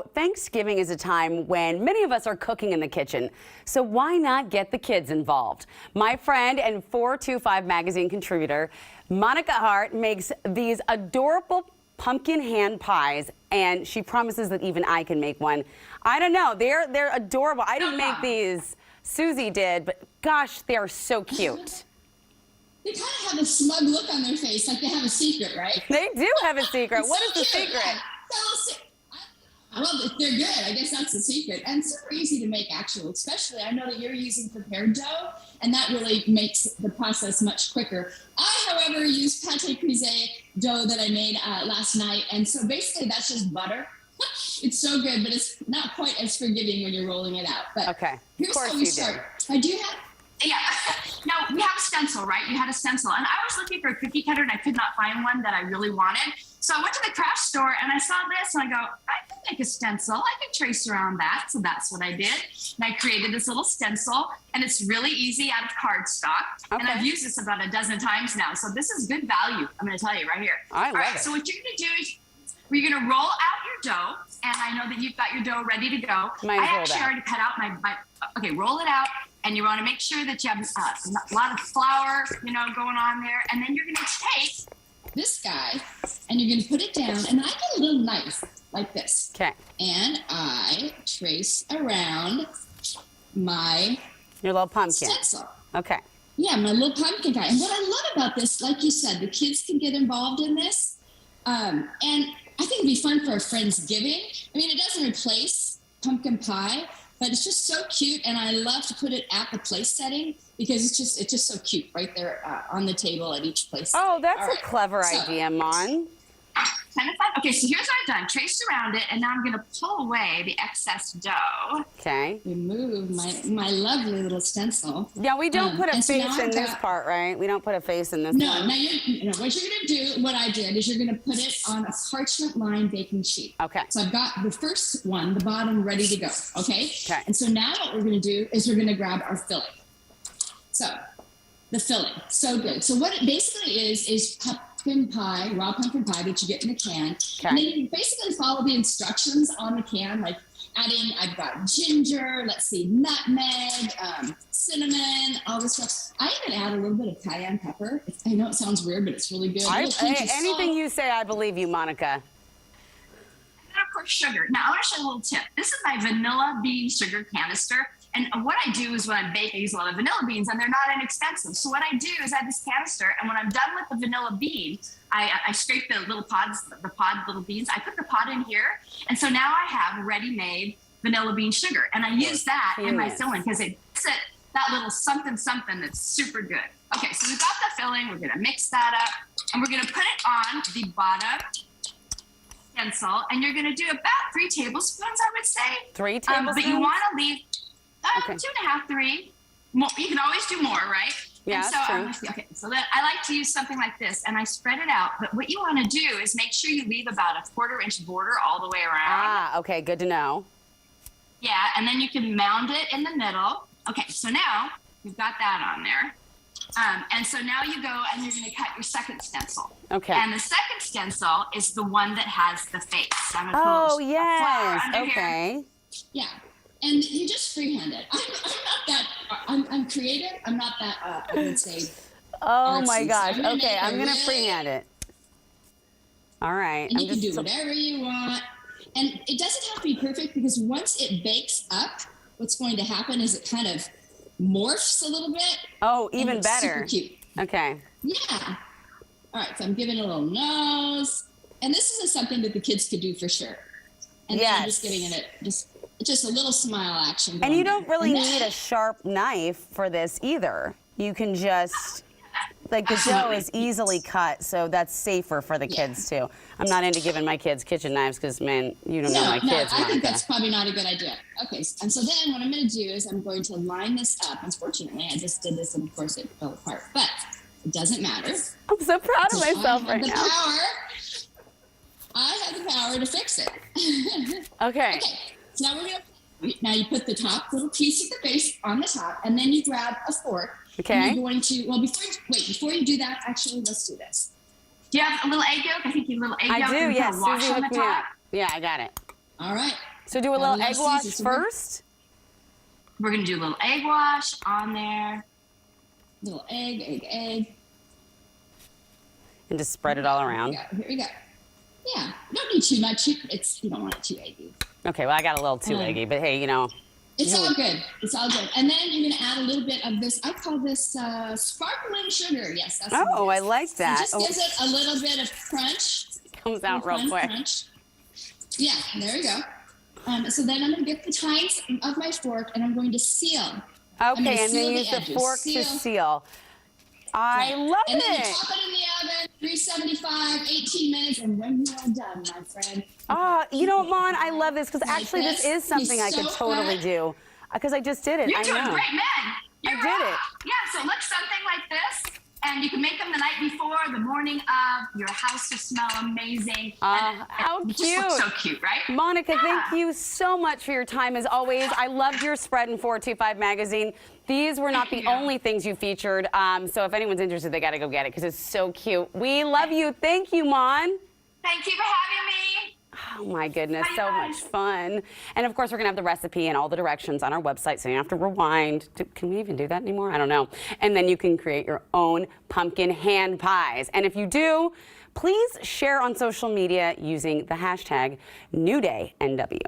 Thanksgiving is a time when many of us are cooking in the kitchen, so why not get the kids involved? My friend and 425 magazine contributor Monica Hart makes these adorable pumpkin hand pies, and she promises that even I can make one. I don't know, they're adorable. I didn't make these, Susie did, but gosh, they are so cute. They kind of have a smug look on their face, like they have a secret, right? They do have a secret. What is the secret? Yeah. Well, they're good. I guess that's the secret. And super easy to make, actually, especially I know that you're using prepared dough, and that really makes the process much quicker. I, however, use pate brisé dough that I made last night. And so basically that's just butter. It's so good, but it's not quite as forgiving when you're rolling it out. But okay. Here's how we start. I do have... Yeah. Now, we have a stencil, right? You had a stencil. And I was looking for a cookie cutter, and I could not find one that I really wanted. So I went to the craft store, and I saw this, and I go, I can make a stencil. I can trace around that. So that's what I did. And I created this little stencil, and it's really easy out of cardstock. Okay. And I've used this about a dozen times now. So this is good value, I'm going to tell you right here. I love it. So what you're going to do is you're going to roll out your dough, and I know that you've got your dough ready to go. I actually already cut out my okay, roll it out. And you want to make sure that you have a lot of flour, going on there. And then you're going to take this guy and you're going to put it down. And I get a little knife like this. Okay. And I trace around your little pumpkin. Stencil. Okay. Yeah, my little pumpkin guy. And what I love about this, like you said, the kids can get involved in this. And I think it'd be fun for a Friendsgiving. I mean, it doesn't replace pumpkin pie, but it's just so cute, and I love to put it at the place setting because it's just so cute right there on the table at each place. Oh, that's a clever idea, Mon. Kind of fun. Okay, so here's what I've done. Traced around it, and now I'm going to pull away the excess dough. Okay. Remove my lovely little stencil. Yeah, we don't put a face in this part, right? We don't put a face in this one. No, what you're going to do, what I did, is you're going to put it on a parchment-lined baking sheet. Okay. So I've got the first one, the bottom, ready to go, okay? Okay. And so now what we're going to do is we're going to grab our filling. So, the filling, so good. So what it basically is pumpkin pie, raw pumpkin pie that you get in a can. Okay. And then you basically follow the instructions on the can, like adding, I've got ginger, let's see, nutmeg, cinnamon, all this stuff. I even add a little bit of cayenne pepper. I know it sounds weird, but it's really good. Anything you say, I believe you, Monica. And of course, sugar. Now, I want to show you a little tip. This is my vanilla bean sugar canister. And what I do is when I bake, I use a lot of vanilla beans, and they're not inexpensive. So what I do is I have this canister, and when I'm done with the vanilla bean, I scrape the little pods, little beans. I put the pod in here, and so now I have ready-made vanilla bean sugar, and I use that in my filling because it gives it that little something that's super good. Okay, so we've got the filling. We're going to mix that up, and we're going to put it on the bottom stencil, and you're going to do about 3 tablespoons, I would say. 3 tablespoons? But you want to leave 2.5, 3. More, you can always do more, right? Yeah, that's true. Okay, so I like to use something like this, and I spread it out. But what you want to do is make sure you leave about a 1/4-inch border all the way around. Ah, okay, good to know. Yeah, and then you can mound it in the middle. Okay, so now you've got that on there. And so now you go and you're going to cut your second stencil. Okay. And the second stencil is the one that has the face. I'm going to put yes. Okay. Here. Yeah. And you just freehand it. I'm creative. I'm not that, I would say. Oh my gosh. Okay, I'm going to freehand it. All right. And you can do whatever you want. And it doesn't have to be perfect because once it bakes up, what's going to happen is it kind of morphs a little bit. Oh, even better. Super cute. Okay. Yeah. All right, so I'm giving a little nose. And this is something that the kids could do for sure. And then I'm just giving it just a little smile action. And you don't really need a sharp knife for this either. You can just, like the dough is easily cut, so that's safer for the kids too. I'm not into giving my kids kitchen knives because, man, you don't know my kids. I think that's probably not a good idea. Okay, and so then what I'm going to do is I'm going to line this up. Unfortunately, I just did this and of course it fell apart, but it doesn't matter. I'm so proud of myself right now. I have the power to fix it. Okay. Okay. So now you put the top little piece of the base on the top, and then you grab a fork. Okay. And you're going to, well, before you do that, actually, let's do this. Do you have a little egg yolk? I think you have a little egg yolk. I do, yes. Wash on the top. Yeah, I got it. All right. So do a little egg wash first? We're going to do a little egg wash on there. Little egg. And just spread it all around. Here we go. Yeah, you don't need too much. You don't want it too eggy. Okay, well, I got a little too eggy, but hey, you know. It's all good. It's all good. And then you're going to add a little bit of this. I call this sparkling sugar. Yes, that's what it is. I like that. It just gives it a little bit of crunch. Comes out real quick. Crunch. Yeah, there we go. So then I'm going to get the tines of my fork and I'm going to seal. Okay, and then use the fork to seal. I love it. And then you pop it in the oven, 375, 18 minutes, and when you are done, my friend. You know what, Mon? I love this because actually this is something I could totally do because I just did it. You're doing great, man. I did it. Yeah, so look, something like this. And you can make them the night before, the morning of. Your house will smell amazing. How it cute. just looks so cute, right? Monica, thank you so much for your time as always. I loved your spread in 425 magazine. These were not the only things you featured. So if anyone's interested, they got to go get it because it's so cute. We love you. Thank you, Mon. Thank you for having me. Oh my goodness, so much fun. And of course, we're gonna have the recipe and all the directions on our website, so you don't have to rewind. Can we even do that anymore? I don't know. And then you can create your own pumpkin hand pies. And if you do, please share on social media using the hashtag NewDayNW.